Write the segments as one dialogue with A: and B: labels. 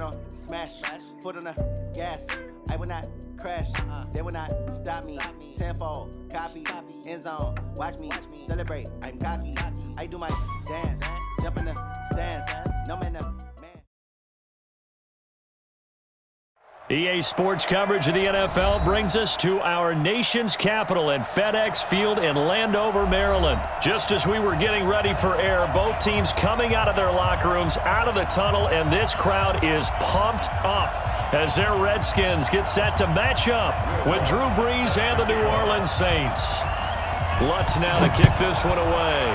A: on smash, foot on the gas. I will not crash, they will not stop me. Tenfold, copy, end zone, watch me celebrate. I'm cocky, I do my dance, jump in the stands, no man, man.
B: EA Sports coverage of the NFL brings us to our nation's capital at FedEx Field in Landover, Maryland. Just as we were getting ready for air, both teams coming out of their locker rooms, out of the tunnel, and this crowd is pumped up as their Redskins get set to match up with Drew Brees and the New Orleans Saints. Lutz now to kick this one away.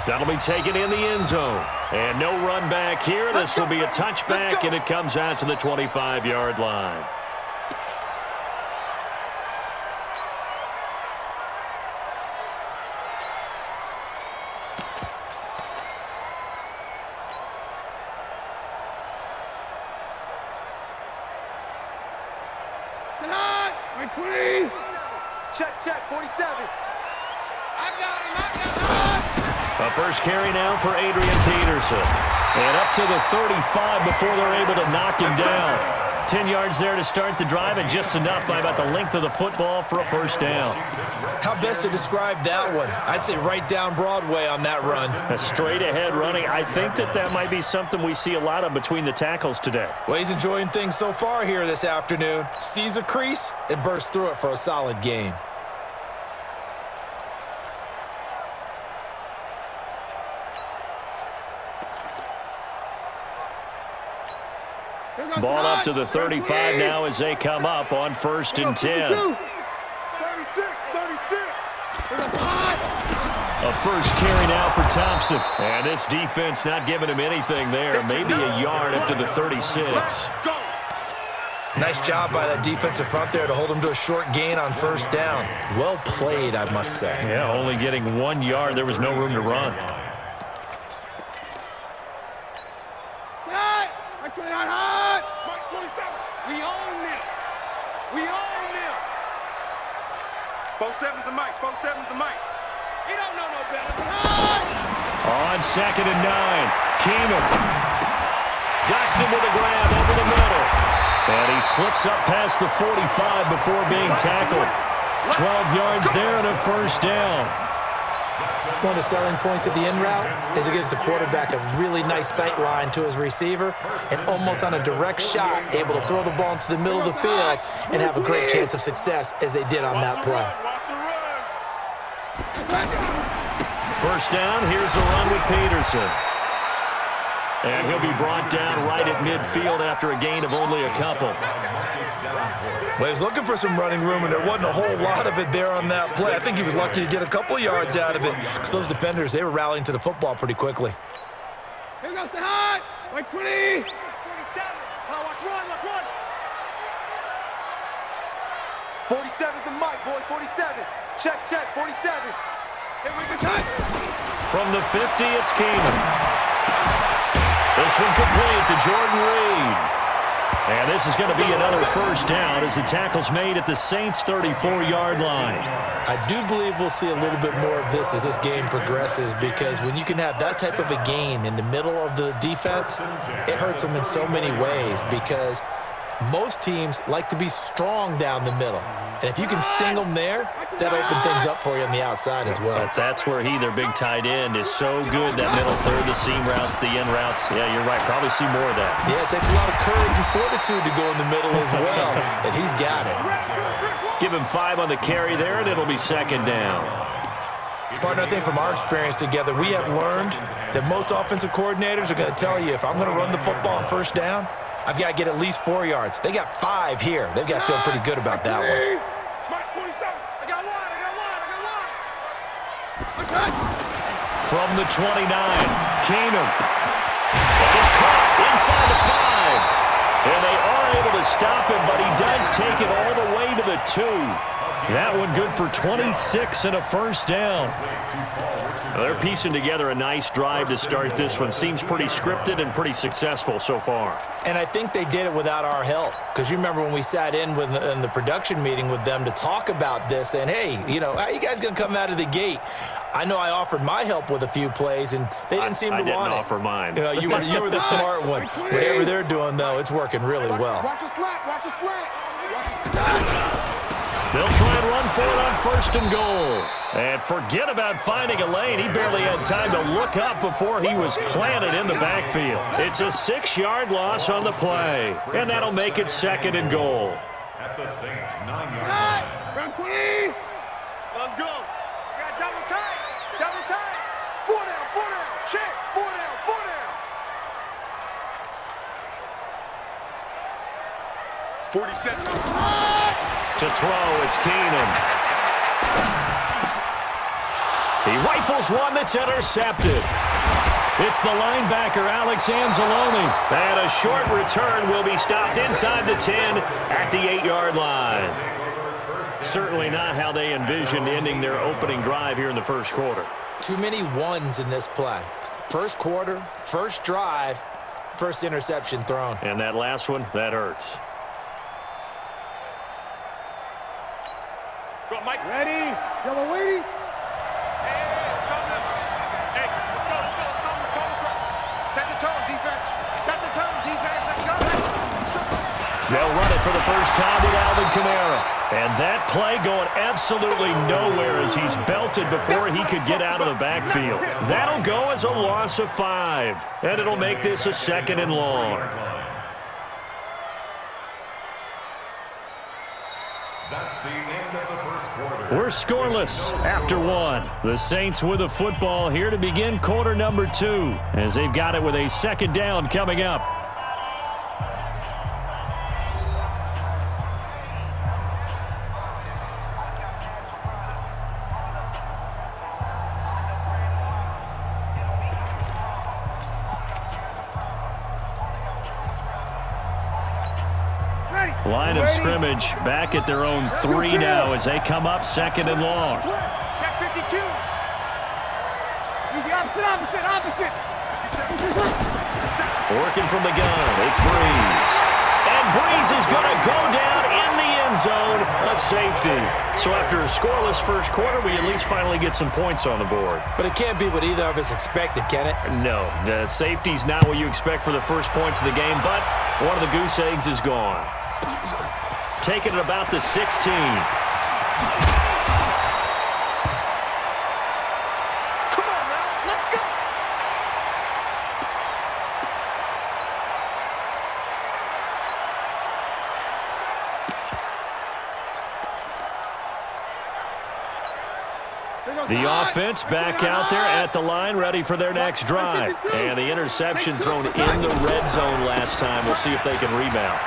B: That'll be taken in the end zone. And no run back here. This will be a touchback, and it comes out to the 25-yard line.
C: Check, 47. I got him.
B: A first carry now for Adrian Peterson. And up to the 35 before they're able to knock him down. 10 yards there to start the drive, and just enough by about the length of the football for a first down.
D: How best to describe that one? I'd say right down Broadway on that run.
B: A straight-ahead running. I think that might be something we see a lot of between the tackles today.
D: Well, he's enjoying things so far here this afternoon. Sees a crease and bursts through it for a solid gain.
B: Ball up to the 35 now as they come up on 1st and 10.
C: 36.
B: A first carry now for Thompson. And this defense not giving him anything there. Maybe a yard up to the 36.
D: Nice job by that defensive front there to hold him to a short gain on first down. Well played, I must say.
B: Yeah, only getting 1 yard. There was no room to run.
C: He don't know no better.
B: On 2nd and 9, Keenum ducks him with a grab over the middle. And he slips up past the 45 before being tackled. 12 yards there and a first down.
D: One of the selling points of the in route is it gives the quarterback a really nice sight line to his receiver and almost on a direct shot able to throw the ball into the middle of the field and have a great chance of success as they did on that play.
B: First down, here's a run with Peterson. And he'll be brought down right at midfield after a gain of only a couple.
D: Well, he was looking for some running room, and there wasn't a whole lot of it there on that play. I think he was lucky to get a couple yards out of it because those defenders, they were rallying to the football pretty quickly.
C: Here goes the high. Like 20. 47. Watch run. 47's the mic, boys. 47. Check, 47. Here we go.
B: From the 50, it's Keenum. This one complete to Jordan Reed. And this is going to be another first down as the tackle's made at the Saints' 34-yard line.
D: I do believe we'll see a little bit more of this as this game progresses because when you can have that type of a gain in the middle of the defense, it hurts them in so many ways because most teams like to be strong down the middle. And if you can sting them there, that opens things up for you on the outside as well.
B: But that's where their big tight end, is so good, that middle third, the seam routes, the in routes. Yeah, you're right. Probably see more of that.
D: Yeah, it takes a lot of courage and fortitude to go in the middle as well, and he's got it.
B: Give him 5 on the carry there, and it'll be 2nd down.
D: Partner, I think from our experience together, we have learned that most offensive coordinators are going to tell you, if I'm going to run the football on first down, I've got to get at least 4 yards. They got 5 here. They've got to feel pretty good about that one.
B: From the 29, Keenum. He's caught inside the 5. And they are able to stop him, but he does take it all the way to the 2. That one good for 26 and a first down. They're piecing together a nice drive to start this one. Seems pretty scripted and pretty successful so far.
D: And I think they did it without our help. Because you remember when we sat in the production meeting with them to talk about this, and hey, you know, how are you guys going to come out of the gate? I know I offered my help with a few plays, and they didn't seem to want it.
B: I didn't offer mine.
D: You know, you were the smart one. Whatever they're doing, though, it's working really well.
C: Watch a slant, watch a slant. Watch a slant.
B: They'll try and run for it on first and goal. And forget about finding a lane. He barely had time to look up before he was planted in the backfield. It's a 6-yard loss on the play. And that'll make it second and goal.
E: At the Saints' 9-yard line.
C: Run, please. Let's go. We got double time. Double time. 4 down, 4 down. Check. 4 down, 4 down. 47.
B: To throw, it's Keenan. He rifles one that's intercepted. It's the linebacker, Alex Anzalone. And a short return will be stopped inside the 10 at the 8-yard line. Certainly not how they envisioned ending their opening drive here in the first quarter.
D: Too many ones in this play. First quarter, first drive, first interception thrown.
B: And that last one, that hurts.
C: Go, Mike. Ready. Yellow lady. Hey, let's go. Set the tone, defense. Set the tone, defense. Let's go.
B: They'll run it for the first time with Alvin Kamara. And that play going absolutely nowhere as he's belted before he could get out of the backfield. That'll go as a loss of 5. And it'll make this a second and long.
E: That's the end of the first quarter.
B: We're scoreless after 1. The Saints with the football here to begin quarter number 2 as they've got it with a second down coming up. Line of scrimmage back at their own 3 now as they come up second and long.
C: Check 52. Use the opposite.
B: Working from the gun, it's Breeze. And Breeze is going to go down in the end zone, a safety. So after a scoreless first quarter, we at least finally get some points on the board.
D: But it can't be what either of us expected, can it?
B: No, the safety's not what you expect for the first points of the game, but one of the goose eggs is gone. Taking it about the 16.
C: Come on now, let's go.
B: The offense back out there at the line, ready for their next drive. And the interception thrown in the red zone last time. We'll see if they can rebound.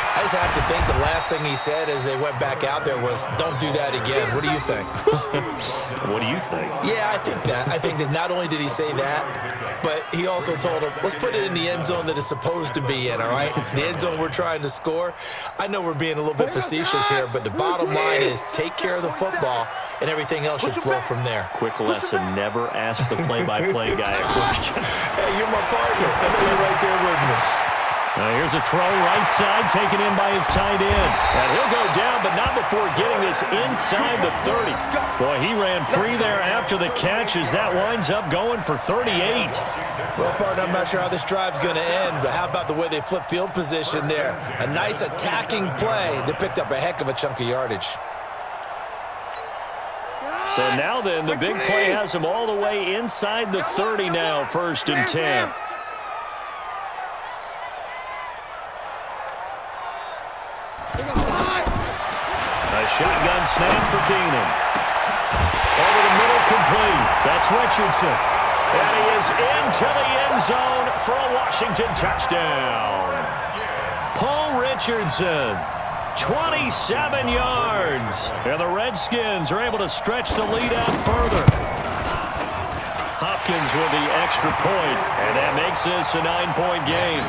D: I just have to think the last thing he said as they went back out there was, don't do that again. What do you think?
B: What do you think?
D: Yeah, I think that. I think that not only did he say that, but he also told him, let's put it in the end zone that it's supposed to be in, all right? The end zone we're trying to score. I know we're being a little bit facetious here, but the bottom line is take care of the football, and everything else should flow from there.
B: Quick lesson, never ask the play-by-play guy a question.
D: Hey, you're my partner. I know you're right there with me.
B: Here's a throw right side taken in by his tight end. And he'll go down, but not before getting this inside the 30. Boy, he ran free there after the catch as that winds up going for 38.
D: Well, partner, I'm not sure how this drive's going to end, but how about the way they flip field position there? A nice attacking play. They picked up a heck of a chunk of yardage.
B: So now then, the big play has him all the way inside the 30 now, first and 10. A shotgun snap for Keenan. Over the middle, complete. That's Richardson. And he is into the end zone for a Washington touchdown. Paul Richardson, 27 yards. And the Redskins are able to stretch the lead out further. Hopkins with the extra point, and that makes this a 9-point game.